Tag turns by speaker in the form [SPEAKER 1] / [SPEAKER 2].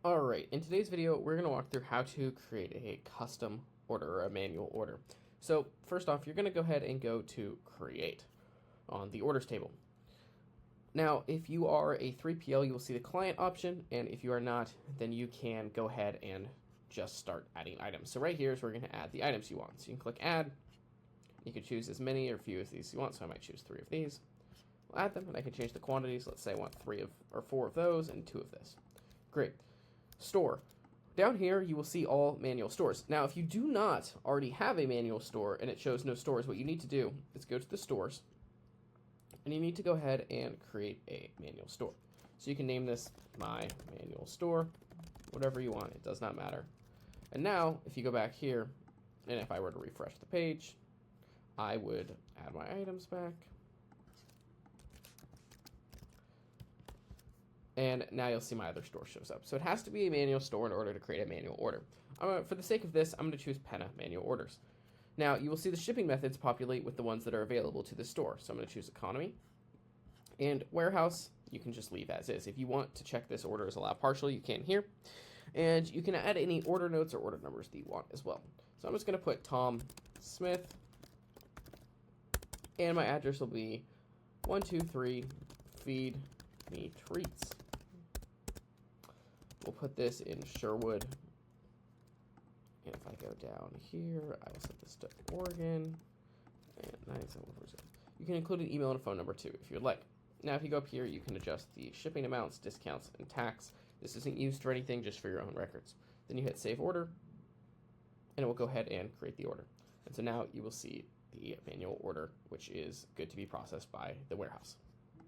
[SPEAKER 1] Alright, in today's video, we're going to walk through how to create a custom order or a manual order. So first off, you're going to go ahead and go to Create on the Orders table. Now, if you are a 3PL, you will see the Client option, and if you are not, then you can go ahead and just start adding items. So right here is where we're going to add the items you want. So you can click Add. You can choose as many or few of these you want, so I might choose 3 of these. I'll add them, and I can change the quantities. Let's say I want 4 of those and 2 of this. Great. Store. Down here, you will see all manual stores. Now, if you do not already have a manual store and it shows no stores, what you need to do is go to the stores, and you need to go ahead and create a manual store. So you can name this My Manual Store, whatever you want. It does not matter. And now, if you go back here, and if I were to refresh the page, I would add my items back. And now you'll see my other store shows up. So it has to be a manual store in order to create a manual order. For the sake of this, I'm going to choose Penna Manual Orders. Now, you will see the shipping methods populate with the ones that are available to the store. So I'm going to choose Economy. And Warehouse, you can just leave as is. If you want to check this order as allow partial, you can here. And you can add any order notes or order numbers that you want as well. So I'm just going to put Tom Smith. And my address will be 123 Feed Me Treats. We'll put this in Sherwood. And if I go down here, I will set this to Oregon. And 97440. You can include an email and a phone number too, if you would like. Now, if you go up here, you can adjust the shipping amounts, discounts, and tax. This isn't used for anything, just for your own records. Then you hit Save Order, and it will go ahead and create the order. And so now you will see the manual order, which is good to be processed by the warehouse.